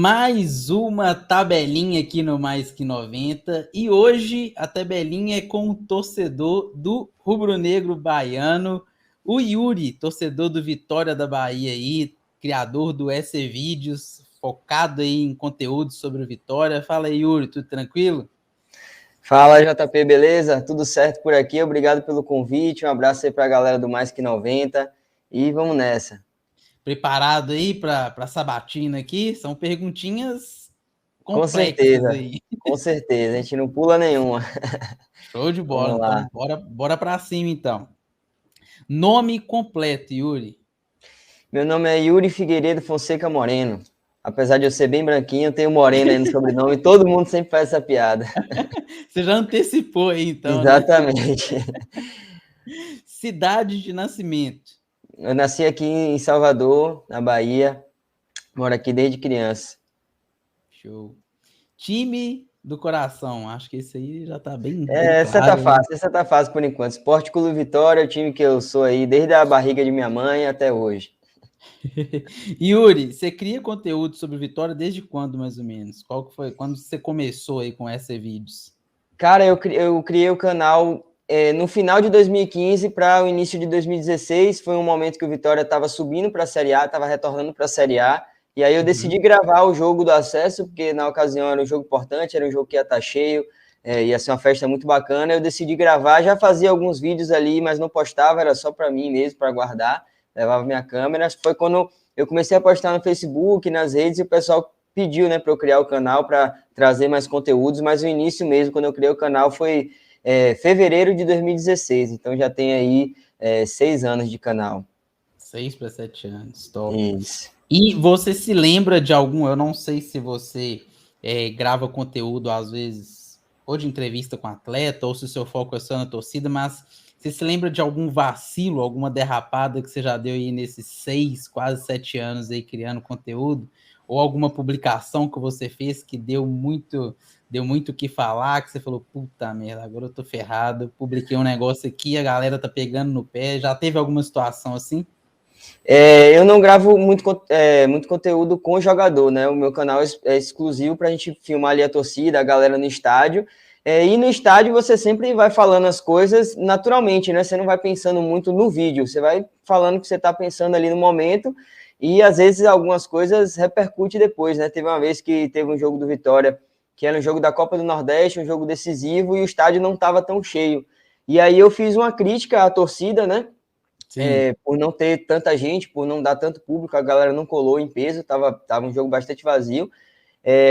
Mais uma tabelinha aqui no Mais Que 90 e hoje a tabelinha é com o torcedor do rubro-negro baiano, o Yuri, torcedor do Vitória da Bahia aí, criador do SC Vídeos, focado aí em conteúdo sobre o Vitória. Fala aí, Yuri, tudo tranquilo? Fala, JP, beleza? Tudo certo por aqui? Obrigado pelo convite, um abraço aí para a galera do Mais Que 90 e vamos nessa. Preparado aí para a sabatina aqui? São perguntinhas Com complexas certeza, aí. com certeza, a gente não pula nenhuma. Show de bola, Vamos lá. então bora para cima então. Nome completo, Yuri. Meu nome é Yuri Figueiredo Fonseca Moreno. Apesar de eu ser bem branquinho, eu tenho Moreno aí no sobrenome, todo mundo sempre faz essa piada. Você já antecipou aí, então, né? Exatamente. Cidade de nascimento. Eu nasci aqui em Salvador, na Bahia, moro aqui desde criança. Show. Time do coração. Acho que esse aí já tá bem Essa claro, né? tá fácil por enquanto. Esporte Clube Vitória é o time que eu sou aí desde a barriga de minha mãe até hoje. Yuri, você cria conteúdo sobre Vitória desde quando, mais ou menos? Qual que foi? Quando você começou aí com essa vídeos? Cara, eu criei o canal no final de 2015 para o início de 2016. Foi um momento que o Vitória estava subindo para a Série A, estava retornando para a Série A. E aí eu decidi gravar o jogo do acesso, porque na ocasião era um jogo importante, era um jogo que ia estar cheio, ia ser uma festa muito bacana. Eu decidi gravar, já fazia alguns vídeos ali, mas não postava, era só para mim mesmo, para guardar. Levava minha câmera. Foi quando eu comecei a postar no Facebook, nas redes, e o pessoal pediu, né, para eu criar o canal, para trazer mais conteúdos, mas o início mesmo, quando eu criei o canal, foi fevereiro de 2016, então já tem aí 6 anos de canal. 6 para 7 anos, top. Isso. E você se lembra de algum? Eu não sei se você grava conteúdo às vezes, ou de entrevista com atleta, ou se o seu foco é só na torcida, mas você se lembra de algum vacilo, alguma derrapada que você já deu aí nesses 6, quase 7 anos aí criando conteúdo? Ou alguma publicação que você fez que deu muito o que falar, que você falou, puta merda, agora eu tô ferrado, publiquei um negócio aqui, a galera tá pegando no pé. Já teve alguma situação assim? Eu não gravo muito conteúdo com jogador, né? O meu canal é exclusivo para a gente filmar ali a torcida, a galera no estádio. E no estádio você sempre vai falando as coisas naturalmente, né? Você não vai pensando muito no vídeo, você vai falando o que você está pensando ali no momento e às vezes algumas coisas repercutem depois, né? Teve uma vez que teve um jogo do Vitória, que era um jogo da Copa do Nordeste, um jogo decisivo e o estádio não estava tão cheio. E aí eu fiz uma crítica à torcida, né? Sim. Por não ter tanta gente, por não dar tanto público, a galera não colou em peso, tava um jogo bastante vazio.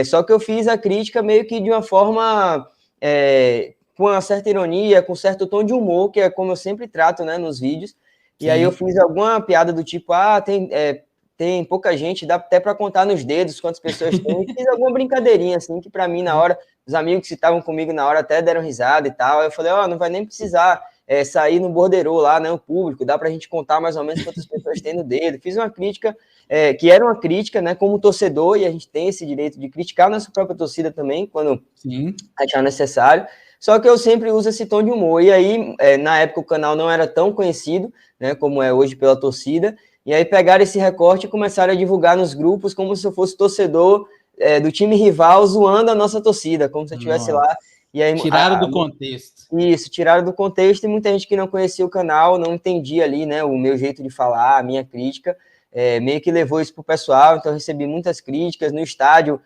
Só que eu fiz a crítica meio que de uma forma com uma certa ironia, com um certo tom de humor, que é como eu sempre trato, né, nos vídeos. E aí eu Sim. fiz alguma piada do tipo, tem pouca gente, dá até para contar nos dedos quantas pessoas tem. E fiz alguma brincadeirinha, assim, que para mim, na hora, os amigos que estavam comigo na hora até deram risada e tal. Aí eu falei, não vai nem precisar sair no borderô lá, né, o público, dá para a gente contar mais ou menos quantas pessoas tem no dedo. Fiz uma crítica, que era uma crítica, né, como torcedor, e a gente tem esse direito de criticar a nossa própria torcida também, quando Sim. achar necessário. Só que eu sempre uso esse tom de humor. E aí, na época, o canal não era tão conhecido, né, como é hoje pela torcida, e aí pegaram esse recorte e começaram a divulgar nos grupos como se eu fosse torcedor do time rival zoando a nossa torcida, como se eu estivesse Nossa. lá. E aí, Tiraram do contexto. isso, tiraram do contexto e muita gente que não conhecia o canal, não entendia ali, né, o meu jeito de falar, a minha crítica, meio que levou isso pro pessoal, então eu recebi muitas críticas no estádio,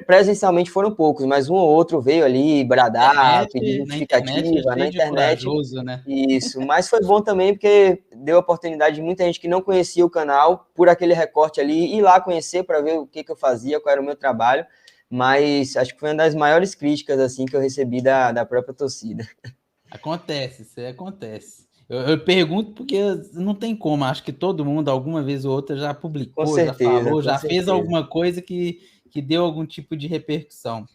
presencialmente foram poucos, mas um ou outro veio ali bradar, pedir Na internet é justificativa, na cheio de internet, corajoso, né? isso, mas foi bom também porque deu a oportunidade de muita gente que não conhecia o canal, por aquele recorte ali, ir lá conhecer para ver o que eu fazia, qual era o meu trabalho, mas acho que foi uma das maiores críticas assim que eu recebi da própria torcida. Acontece, isso aí acontece. Eu pergunto porque não tem como, acho que todo mundo, alguma vez ou outra, já Com publicou, já certeza, falou, com já fez certeza. alguma coisa que deu algum tipo de repercussão.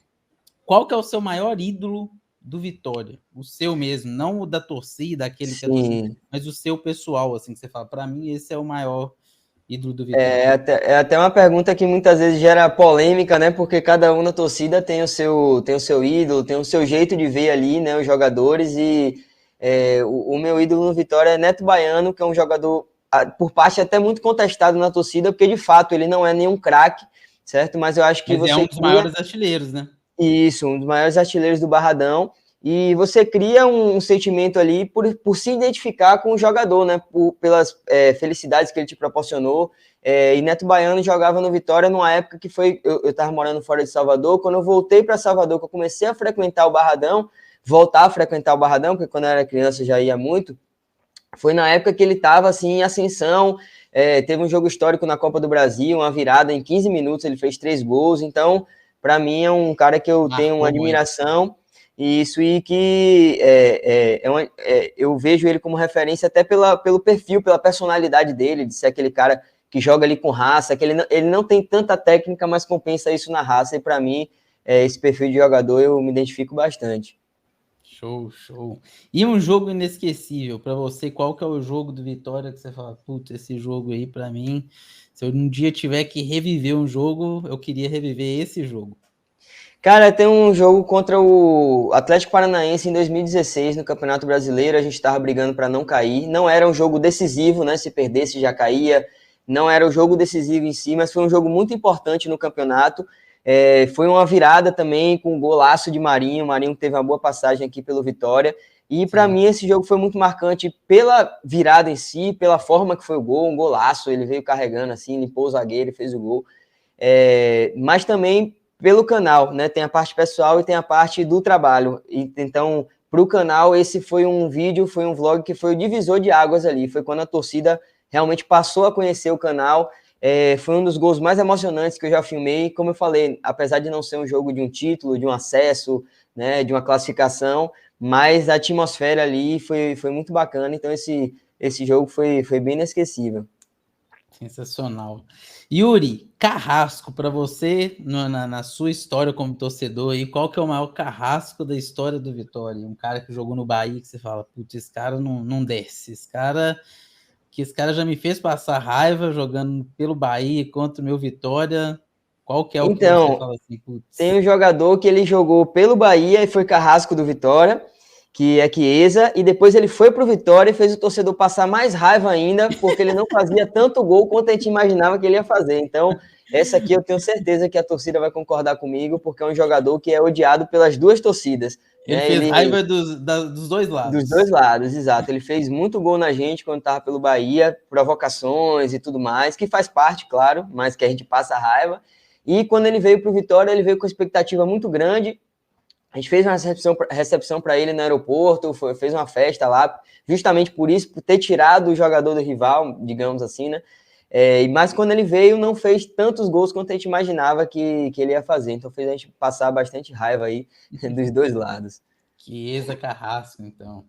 Qual que é o seu maior ídolo do Vitória? O seu mesmo, não o da torcida, aquele que é torcida, Sim, mas o seu pessoal, assim, que você fala, para mim esse é o maior ídolo do é Vitória. até, é até uma pergunta que muitas vezes gera polêmica, né? Porque cada um na torcida tem o seu ídolo, tem o seu jeito de ver ali, né? Os jogadores e o meu ídolo no Vitória é Neto Baiano, que é um jogador por parte até muito contestado na torcida, porque de fato ele não é nenhum craque, certo? Mas eu acho que Mas é um dos maiores artilheiros, né? Isso, um dos maiores artilheiros do Barradão. E você cria um sentimento ali por se identificar com o jogador, né? Pelas felicidades que ele te proporcionou. E Neto Baiano jogava no Vitória numa época que foi. Eu estava morando fora de Salvador. Quando eu voltei para Salvador, que eu comecei a frequentar o Barradão, voltar a frequentar o Barradão, porque quando eu era criança eu já ia muito. Foi na época que ele estava assim, em ascensão. Teve um jogo histórico na Copa do Brasil, uma virada em 15 minutos, ele fez 3 gols. Então, para mim, é um cara que eu tenho uma admiração. E que eu vejo ele como referência até pelo perfil, pela personalidade dele, de ser aquele cara que joga ali com raça, que ele não tem tanta técnica, mas compensa isso na raça. E para mim, esse perfil de jogador eu me identifico bastante. Show, show. E um jogo inesquecível para você, qual que é o jogo do Vitória que você fala, putz, esse jogo aí para mim, se eu um dia tiver que reviver um jogo, eu queria reviver esse jogo. Cara, tem um jogo contra o Atlético Paranaense em 2016 no Campeonato Brasileiro, a gente estava brigando para não cair, não era um jogo decisivo, né, se perdesse já caía, não era o jogo decisivo em si, mas foi um jogo muito importante no campeonato. Foi uma virada também com um golaço de Marinho. O Marinho teve uma boa passagem aqui pelo Vitória. E para mim esse jogo foi muito marcante pela virada em si, pela forma que foi o gol, um golaço. Ele veio carregando assim, limpou o zagueiro e fez o gol. Mas também pelo canal, né? Tem a parte pessoal e tem a parte do trabalho. Então, para o canal, esse foi um vídeo, foi um vlog que foi o divisor de águas ali. Foi quando a torcida realmente passou a conhecer o canal. Foi um dos gols mais emocionantes que eu já filmei. Como eu falei, apesar de não ser um jogo de um título, de um acesso, né, de uma classificação, mas a atmosfera ali foi muito bacana. Então esse jogo foi bem inesquecível. Sensacional. Yuri, carrasco, para você, na sua história como torcedor, aí, qual que é o maior carrasco da história do Vitória? Um cara que jogou no Bahia, que você fala, putz, esse cara não desce. Esse cara já me fez passar raiva jogando pelo Bahia contra o meu Vitória. Qual que é o que você Então, fala assim, tem putz? um jogador que ele jogou pelo Bahia e foi carrasco do Vitória, que é Chiesa, e depois ele foi pro Vitória e fez o torcedor passar mais raiva ainda, porque ele não fazia tanto gol quanto a gente imaginava que ele ia fazer. Então, essa aqui eu tenho certeza que a torcida vai concordar comigo, porque é um jogador que é odiado pelas duas torcidas. Ele Né? fez raiva dos dois Dos dois lados. lados, exato. Ele fez muito gol na gente quando estava pelo Bahia, provocações e tudo mais, que faz parte, claro, mas que a gente passa raiva. E quando ele veio para o Vitória, ele veio com expectativa muito grande. A gente fez uma recepção para ele no aeroporto, fez uma festa lá, justamente por isso, por ter tirado o jogador do rival, digamos assim, né? Mas quando ele veio, não fez tantos gols quanto a gente imaginava que ele ia fazer. Então fez a gente passar bastante raiva aí dos dois lados. Chiesa Carrasco, então.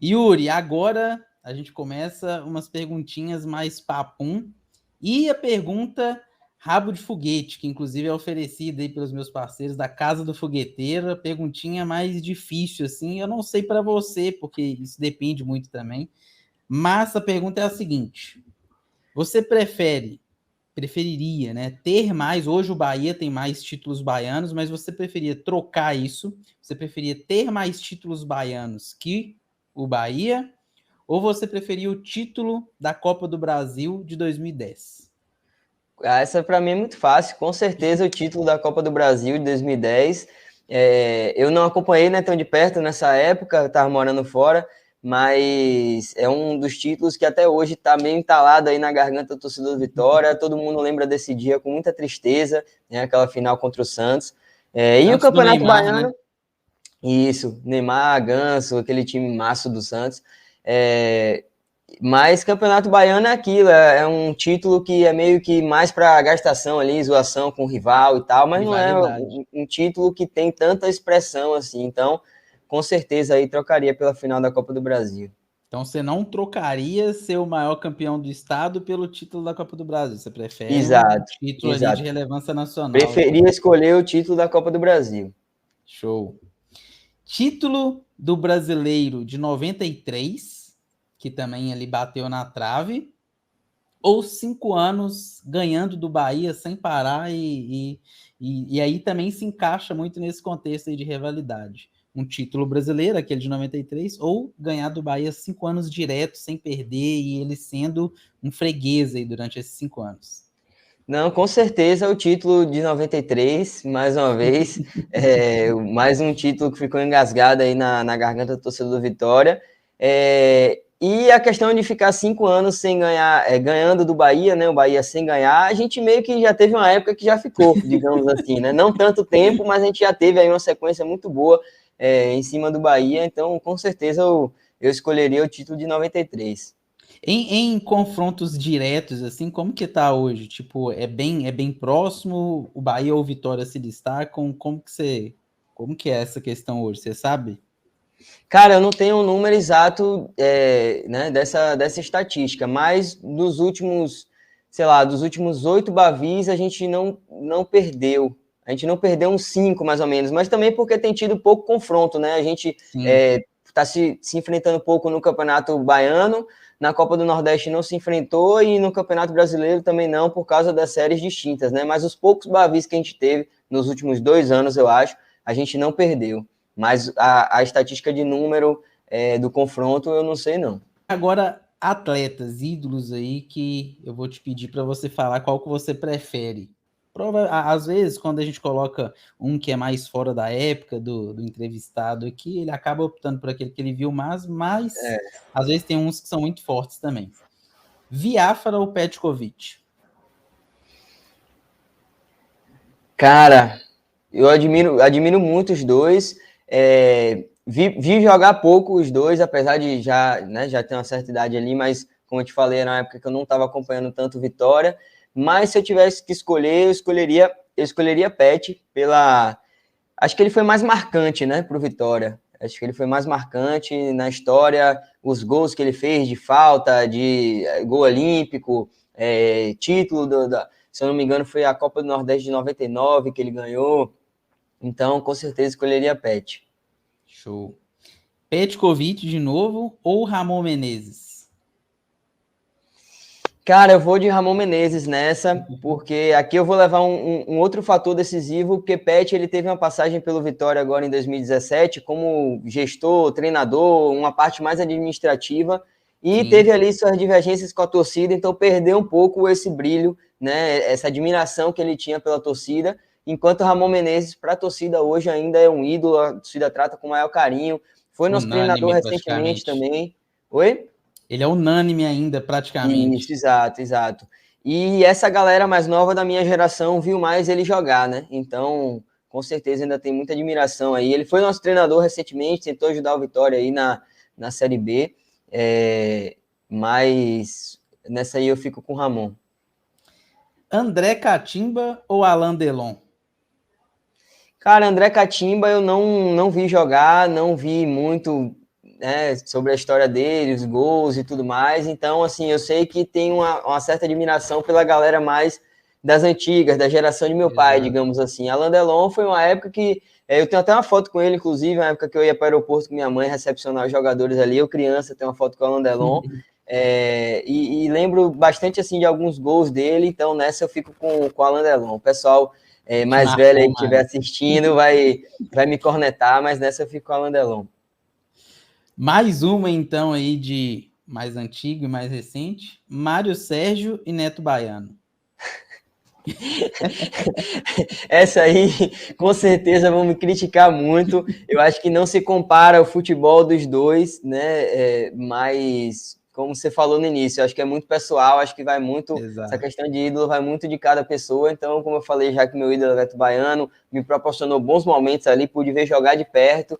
Yuri, agora a gente começa umas perguntinhas mais papum. E a pergunta rabo de foguete, que inclusive é oferecida aí pelos meus parceiros da Casa do Fogueteiro, a perguntinha mais difícil, assim, eu não sei para você, porque isso depende muito também, mas a pergunta é a seguinte, você preferiria, né, ter mais, hoje o Bahia tem mais títulos baianos, mas você preferia trocar isso, você preferia ter mais títulos baianos que o Bahia, ou você preferia o título da Copa do Brasil de 2010? Essa para mim é muito fácil, com certeza o título da Copa do Brasil de 2010. Eu não acompanhei, né, tão de perto nessa época, estava morando fora, mas é um dos títulos que até hoje está meio entalado aí na garganta do torcedor do Vitória. Todo mundo lembra desse dia com muita tristeza, né, aquela final contra o Santos. E o Santos do Campeonato Neymar, Baiano, né? isso, Neymar, Ganso, aquele time maço do Santos. Mas Campeonato Baiano é aquilo, é um título que é meio que mais para gastação ali, zoação com o rival e tal, mas não é Rivalidade. um título que tem tanta expressão assim. Então, com certeza aí trocaria pela final da Copa do Brasil. Então você não trocaria ser o maior campeão do estado pelo título da Copa do Brasil. Você prefere um Exato, título ali de exato. relevância nacional, então. Preferia escolher o título da Copa do Brasil. Show. Título do Brasileiro de 93, que também ele bateu na trave, ou 5 anos ganhando do Bahia sem parar e aí também se encaixa muito nesse contexto aí de rivalidade. Um título brasileiro, aquele de 93, ou ganhar do Bahia 5 anos direto, sem perder, e ele sendo um freguês aí durante esses 5 anos. Não, com certeza o título de 93, mais uma vez, mais um título que ficou engasgado aí na garganta do torcedor do Vitória. E a questão de ficar 5 anos sem ganhar, ganhando do Bahia, né? O Bahia sem ganhar, a gente meio que já teve uma época que já ficou, digamos assim, né? Não tanto tempo, mas a gente já teve aí uma sequência muito boa em cima do Bahia, então com certeza eu escolheria o título de 93. Em confrontos diretos, assim, como que tá hoje? Tipo, é bem próximo, o Bahia ou o Vitória se destacam? Como que é essa questão hoje? Você sabe? Cara, eu não tenho um número exato né, dessa estatística, mas sei lá, dos últimos 8 Bavis, a gente não perdeu. A gente não perdeu uns 5, mais ou menos, mas também porque tem tido pouco confronto, né? A gente Sim. está se enfrentando pouco no Campeonato Baiano, na Copa do Nordeste não se enfrentou e no Campeonato Brasileiro também não, por causa das séries distintas, né? Mas os poucos Bavis que a gente teve nos últimos 2 anos, eu acho, a gente não perdeu. Mas a estatística de número do confronto eu não sei, não. Agora, atletas, ídolos aí que eu vou te pedir para você falar qual que você prefere. Às vezes, quando a gente coloca um que é mais fora da época do entrevistado aqui, ele acaba optando por aquele que ele viu mais, mas às vezes tem uns que são muito fortes também. Viáfara ou Petkovic? Cara, eu admiro muito os dois. Vi jogar pouco os dois, apesar de já ter uma certa idade ali, mas como eu te falei, era uma época que eu não estava acompanhando tanto Vitória. Mas se eu tivesse que escolher, eu escolheria Pet pela. Acho que ele foi mais marcante, né, para o Vitória. Acho que ele foi mais marcante na história, os gols que ele fez de falta, de gol olímpico, título se eu não me engano, foi a Copa do Nordeste de 99 que ele ganhou. Então, com certeza, escolheria Pet. Show. Petkovic de novo ou Ramon Menezes? Cara, eu vou de Ramon Menezes nessa, porque aqui eu vou levar um outro fator decisivo, porque Pet ele teve uma passagem pelo Vitória agora em 2017 como gestor, treinador, uma parte mais administrativa, e Sim. teve ali suas divergências com a torcida, então perdeu um pouco esse brilho, né, essa admiração que ele tinha pela torcida, enquanto Ramon Menezes, para a torcida hoje, ainda é um ídolo, a torcida trata com o maior carinho, foi nosso treinador Unânime, recentemente praticamente. também. Oi? Ele é unânime ainda, Isso, praticamente. exato, exato. E essa galera mais nova da minha geração viu mais ele jogar, né? Então, com certeza ainda tem muita admiração aí. Ele foi nosso treinador recentemente, tentou ajudar o Vitória aí na Série B, mas nessa aí eu fico com o Ramon. André Catimba ou Alain Delon? Cara, André Catimba eu não vi jogar, não vi muito, né, sobre a história dele, os gols e tudo mais. Então, assim, eu sei que tem uma certa admiração pela galera mais das antigas, da geração de meu pai, Exato. digamos assim. Alain Delon foi uma época que eu tenho até uma foto com ele, inclusive, uma época que eu ia para o aeroporto com minha mãe recepcionar os jogadores ali. Eu criança tenho uma foto com o Alain Delon. E lembro bastante assim de alguns gols dele. Então nessa eu fico com o Alain Delon. O pessoal Te mais velho aí marcou que estiver mais. assistindo vai me cornetar, mas nessa eu fico com o Alain Delon. Mais uma, então, aí de mais antigo e mais recente. Mário Sérgio e Neto Baiano. Essa aí, com certeza, vão me criticar muito. Eu acho que não se compara o futebol dos dois, né? Mas, como você falou no início, eu acho que é muito pessoal, acho que vai muito. Essa Exato. questão de ídolo vai muito de cada pessoa. Então, como eu falei, já que meu ídolo é Neto Baiano, me proporcionou bons momentos ali, pude ver jogar de perto.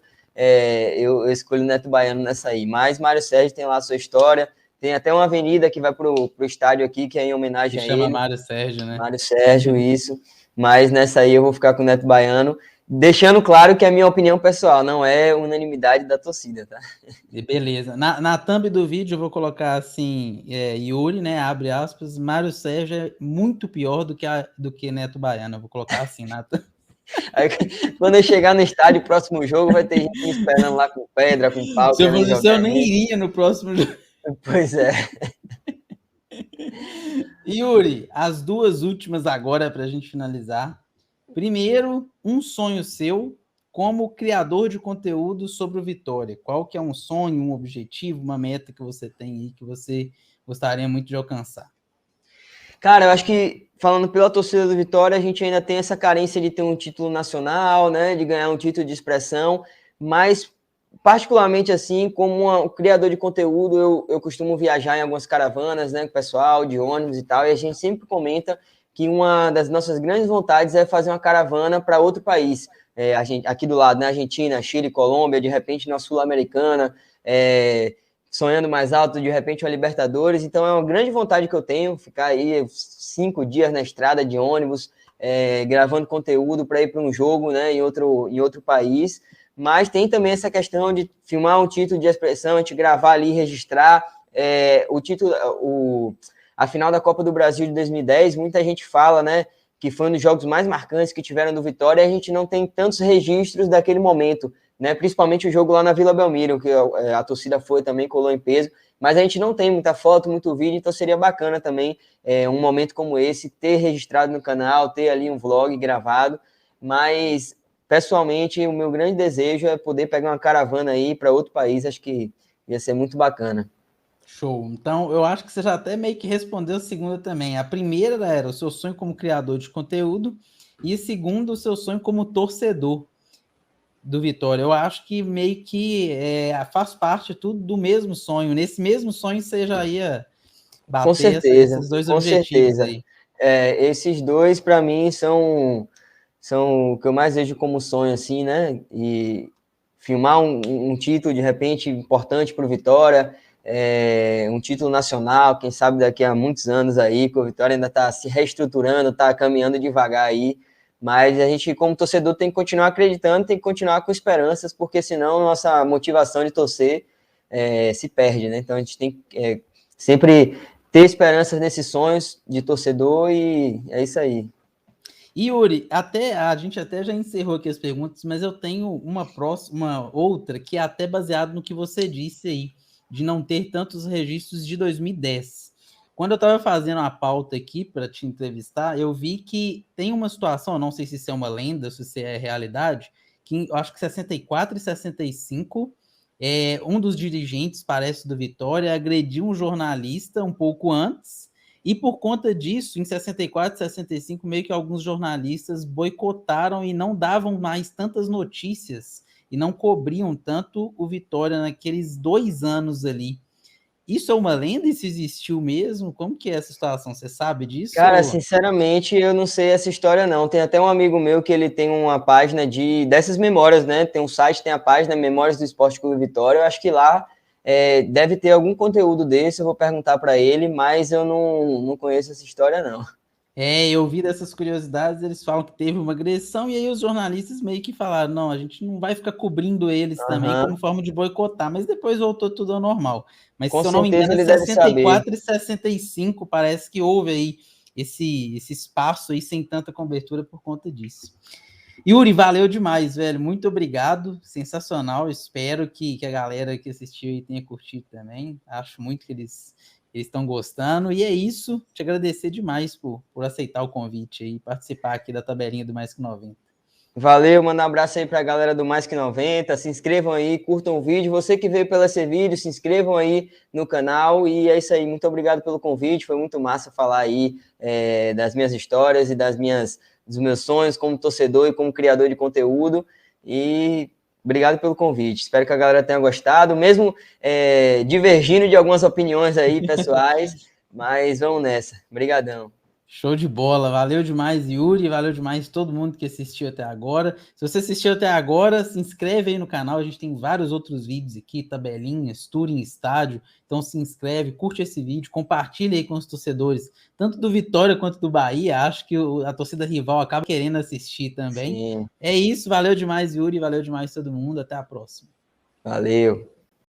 Eu escolho o Neto Baiano nessa aí. Mas Mário Sérgio tem lá a sua história. Tem até uma avenida que vai para o estádio aqui, que é em Se homenagem a chama ele. Mário Sérgio, né? Mário Sérgio, isso. Mas nessa aí eu vou ficar com o Neto Baiano, deixando claro que é a minha opinião pessoal, não é unanimidade da torcida, tá? E beleza. Na thumb do vídeo eu vou colocar assim, Yuri, né? Abre aspas. Mário Sérgio é muito pior do que Neto Baiano. Eu vou colocar assim na thumb. Aí, quando eu chegar no estádio, próximo jogo, vai ter gente me esperando lá com pedra, com pau, Se eu querendo fosse você, jogar eu em nem mim. iria no próximo jogo. Pois é. Yuri, as duas últimas agora para a gente finalizar. Primeiro, um sonho seu como criador de conteúdo sobre o Vitória. Qual que é um sonho, um objetivo, uma meta que você tem aí que você gostaria muito de alcançar? Cara, eu acho que, falando pela torcida do Vitória, a gente ainda tem essa carência de ter um título nacional, né, de ganhar um título de expressão, mas, particularmente assim, como um criador de conteúdo, eu costumo viajar em algumas caravanas, né, com o pessoal, de ônibus e tal, e a gente sempre comenta que uma das nossas grandes vontades é fazer uma caravana para outro país, aqui do lado, né, Argentina, Chile, Colômbia, de repente na Sul-Americana, sonhando mais alto, de repente, uma Libertadores. Então, é uma grande vontade que eu tenho, ficar aí 5 dias na estrada de ônibus, gravando conteúdo para ir para um jogo, né, em outro país. Mas tem também essa questão de filmar um título de expressão, a gente gravar ali, registrar o título, a final da Copa do Brasil de 2010. Muita gente fala, né, que foi um dos jogos mais marcantes que tiveram do Vitória, e a gente não tem tantos registros daquele momento, né? Principalmente o jogo lá na Vila Belmiro, que a torcida foi também, colou em peso, mas a gente não tem muita foto, muito vídeo, então seria bacana também um momento como esse, ter registrado no canal, ter ali um vlog gravado. Mas, pessoalmente, o meu grande desejo é poder pegar uma caravana aí para outro país, acho que ia ser muito bacana. Show. Então, eu acho que você já até meio que respondeu a segunda também. A primeira era o seu sonho como criador de conteúdo, e a segunda, o seu sonho como torcedor do Vitória. Eu acho que meio que faz parte tudo do mesmo sonho. Nesse mesmo sonho você já ia Com bater certeza, esses dois com objetivos certeza. aí. Esses dois, para mim, são o que eu mais vejo como sonho, assim, né? E filmar um título, de repente, importante para o Vitória, um título nacional, quem sabe daqui a muitos anos aí, que o Vitória ainda está se reestruturando, está caminhando devagar aí, mas a gente, como torcedor, tem que continuar acreditando, tem que continuar com esperanças, porque senão nossa motivação de torcer se perde, né? Então a gente tem que sempre ter esperanças nesses sonhos de torcedor, e é isso aí. E Yuri, a gente até já encerrou aqui as perguntas, mas eu tenho uma outra que é até baseado no que você disse aí, de não ter tantos registros de 2010. Quando eu estava fazendo a pauta aqui para te entrevistar, eu vi que tem uma situação, não sei se isso é uma lenda, se isso é realidade, que eu acho que 64 e 65, um dos dirigentes, parece, do Vitória, agrediu um jornalista um pouco antes. E por conta disso, em 64 e 65, meio que alguns jornalistas boicotaram e não davam mais tantas notícias e não cobriam tanto o Vitória naqueles 2 anos ali. Isso é uma lenda? Isso existiu mesmo? Como que é essa situação? Você sabe Cara, disso? sinceramente, eu não sei essa história, não. Tem até um amigo meu que ele tem uma página dessas memórias, né? Tem um site, tem a página Memórias do Esporte Clube Vitória. Eu acho que lá deve ter algum conteúdo desse, eu vou perguntar para ele, mas eu não conheço essa história, não. Eu vi dessas curiosidades, eles falam que teve uma agressão, e aí os jornalistas meio que falaram, não, a gente não vai ficar cobrindo eles também Aham. como forma de boicotar, mas depois voltou tudo ao normal. Mas Com se eu não me certeza engano, ele deve saber. 64 e 65 parece que houve aí esse espaço aí sem tanta cobertura por conta disso. Yuri, valeu demais, velho, muito obrigado, sensacional, espero que a galera que assistiu aí tenha curtido também, acho muito que eles estão gostando. E é isso. Te agradecer demais por aceitar o convite e participar aqui da tabelinha do Mais Que 90. Valeu, manda um abraço aí para a galera do Mais Que 90. Se inscrevam aí, curtam o vídeo. Você que veio pelo esse vídeo, se inscrevam aí no canal. E é isso aí. Muito obrigado pelo convite. Foi muito massa falar aí das minhas histórias e dos meus sonhos como torcedor e como criador de conteúdo. E obrigado pelo convite. Espero que a galera tenha gostado, mesmo divergindo de algumas opiniões aí pessoais. Mas vamos nessa. Obrigadão. Show de bola, valeu demais, Yuri, valeu demais todo mundo que assistiu até agora. Se você assistiu até agora, se inscreve aí no canal, a gente tem vários outros vídeos aqui, tabelinhas, tour em estádio, então se inscreve, curte esse vídeo, compartilha aí com os torcedores, tanto do Vitória quanto do Bahia, acho que a torcida rival acaba querendo assistir também. Sim. É isso, valeu demais, Yuri, valeu demais todo mundo, até a próxima. Valeu.